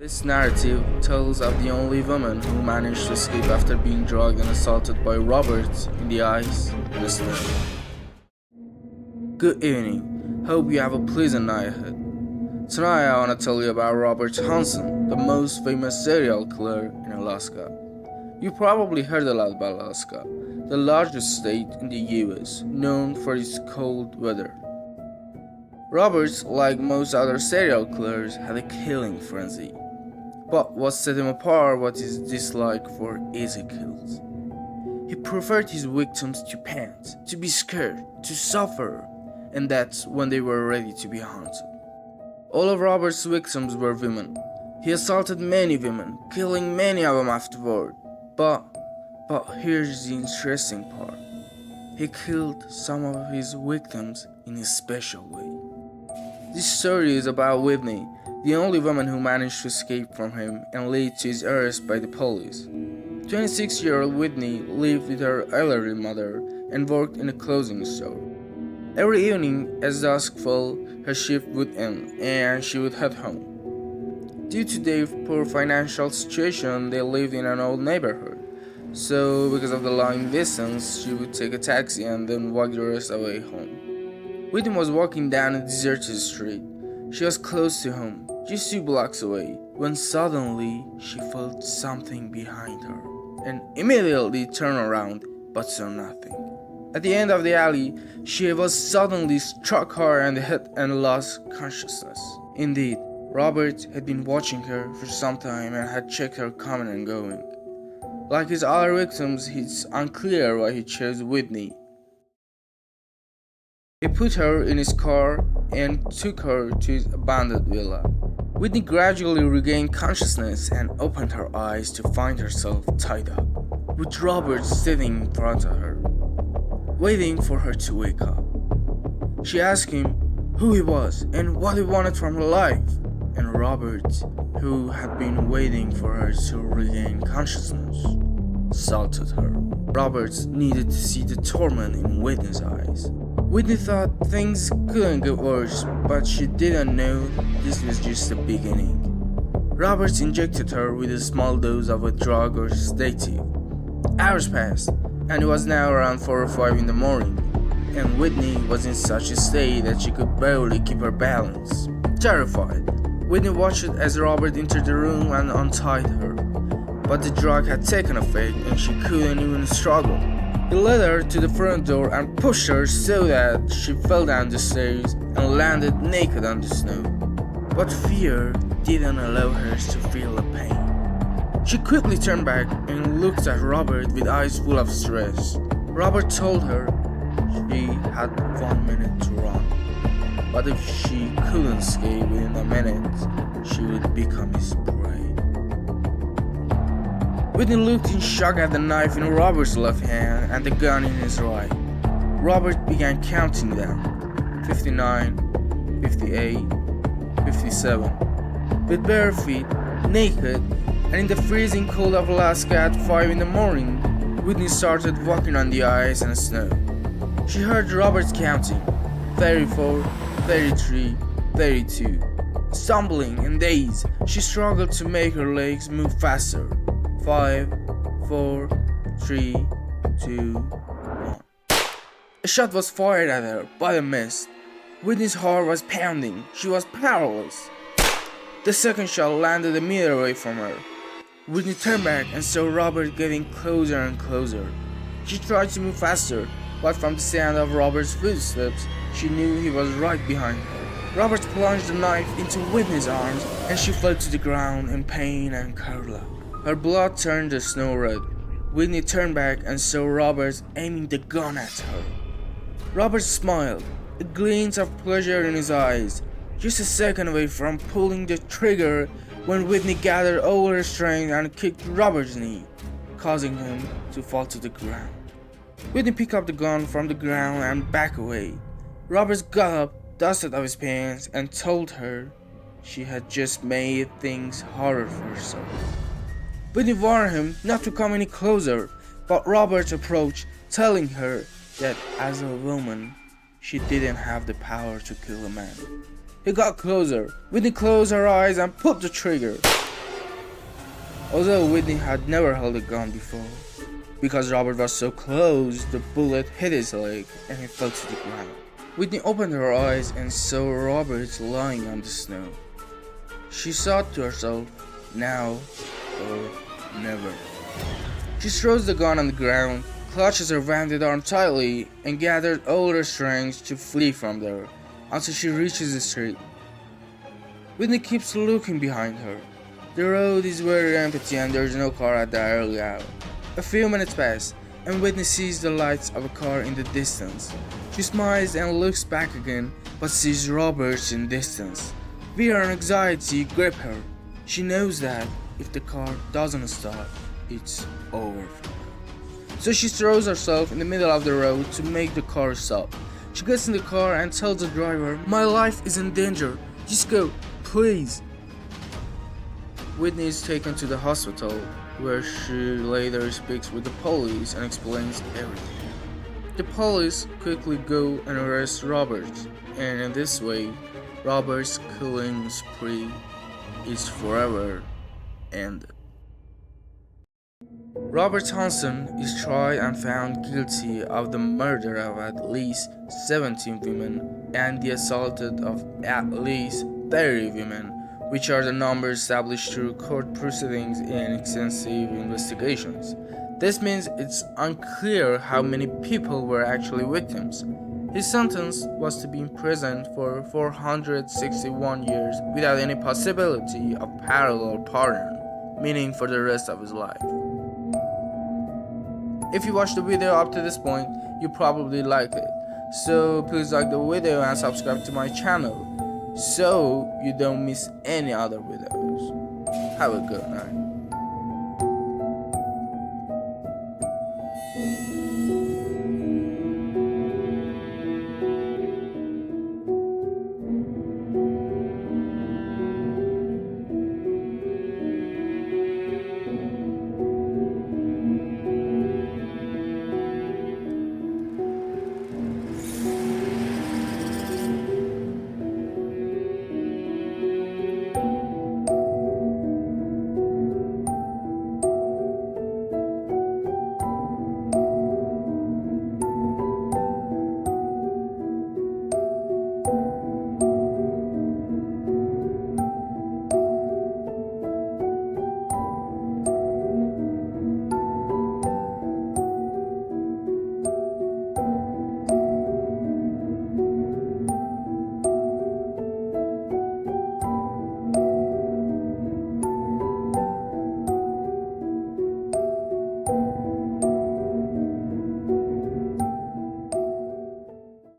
This narrative tells of the only woman who managed to escape after being drugged and assaulted by robbers in the ice and the snow. Good evening, hope you have a pleasant night ahead. Tonight I want to tell you about Robert Hansen, the most famous serial killer in Alaska. You probably heard a lot about Alaska, the largest state in the US, known for its cold weather. Robert, like most other serial killers, had a killing frenzy. But what set him apart was his dislike for easy kills. He preferred his victims to pant, to be scared, to suffer, and that's when they were ready to be hunted. All of Robert's victims were women. He assaulted many women, killing many of them afterward. But here's the interesting part. He killed some of his victims in a special way. This story is about Whitney, the only woman who managed to escape from him and lead to his arrest by the police. 26-year-old Whitney lived with her elderly mother and worked in a clothing store. Every evening, as dusk fell, her shift would end and she would head home. Due to their poor financial situation, they lived in an old neighborhood. So, because of the long distance, she would take a taxi and then walk the rest of the way home. Whitney was walking down a deserted street. She was close to home, just 2 blocks away, when suddenly she felt something behind her and immediately turned around but saw nothing. At the end of the alley, she was suddenly struck hard in the head and lost consciousness. Indeed, Robert had been watching her for some time and had checked her coming and going. Like his other victims, it's unclear why he chose Whitney. He put her in his car and took her to his abandoned villa. Whitney gradually regained consciousness and opened her eyes to find herself tied up, with Robert sitting in front of her, waiting for her to wake up. She asked him who he was and what he wanted from her life, and Robert, who had been waiting for her to regain consciousness, assaulted her. Robert needed to see the torment in Whitney's eyes. Whitney thought things couldn't get worse, but she didn't know this was just the beginning. Robert injected her with a small dose of a drug or sedative. Hours passed, and it was now around 4 or 5 in the morning, and Whitney was in such a state that she could barely keep her balance. Terrified, Whitney watched as Robert entered the room and untied her, but the drug had taken effect and she couldn't even struggle. He led her to the front door and pushed her so that she fell down the stairs and landed naked on the snow. But fear didn't allow her to feel the pain. She quickly turned back and looked at Robert with eyes full of stress. Robert told her she had 1 minute to run, but if she couldn't escape within a minute, she would become his prey. Whitney looked in shock at the knife in Robert's left hand and the gun in his right. Robert began counting down. 59, 58, 57. With bare feet, naked, and in the freezing cold of Alaska at 5 in the morning, Whitney started walking on the ice and snow. She heard Robert counting. 34, 33, 32. Stumbling and dazed, she struggled to make her legs move faster. 5, 4, 3, 2, 1. A shot was fired at her, but it missed. Whitney's heart was pounding. She was powerless. The second shot landed a meter away from her. Whitney turned back and saw Robert getting closer and closer. She tried to move faster, but from the sound of Robert's footsteps, she knew he was right behind her. Robert plunged the knife into Whitney's arms, and she fell to the ground in pain and curled up. Her blood turned the snow red. Whitney turned back and saw Robert aiming the gun at her. Robert smiled, a glint of pleasure in his eyes, just a second away from pulling the trigger when Whitney gathered all her strength and kicked Robert's knee, causing him to fall to the ground. Whitney picked up the gun from the ground and backed away. Robert got up, dusted off his pants, and told her she had just made things harder for herself. Whitney warned him not to come any closer, but Robert approached, telling her that as a woman, she didn't have the power to kill a man. He got closer. Whitney closed her eyes and pulled the trigger. Although Whitney had never held a gun before, because Robert was so close, the bullet hit his leg and he fell to the ground. Whitney opened her eyes and saw Robert lying on the snow. She thought to herself, now or never. She throws the gun on the ground, clutches her wounded arm tightly, and gathered all her strength to flee from there until she reaches the street. Whitney keeps looking behind her. The road is very empty and there is no car at the early hour. A few minutes pass, and Whitney sees the lights of a car in the distance. She smiles and looks back again, but sees Robert in distance. Fear and anxiety grip her. She knows that if the car doesn't stop, it's over for her. So she throws herself in the middle of the road to make the car stop. She gets in the car and tells the driver, "My life is in danger. Just go, please." Whitney is taken to the hospital, where she later speaks with the police and explains everything. The police quickly go and arrest Robert, and in this way, Robert's killing spree is forever ended. Robert Hansen is tried and found guilty of the murder of at least 17 women and the assault of at least 30 women, which are the numbers established through court proceedings and extensive investigations. This means it's unclear how many people were actually victims. His sentence was to be imprisoned for 461 years without any possibility of parallel pardon, meaning for the rest of his life. If you watched the video up to this point, you probably liked it. So please like the video and subscribe to my channel so you don't miss any other videos. Have a good night.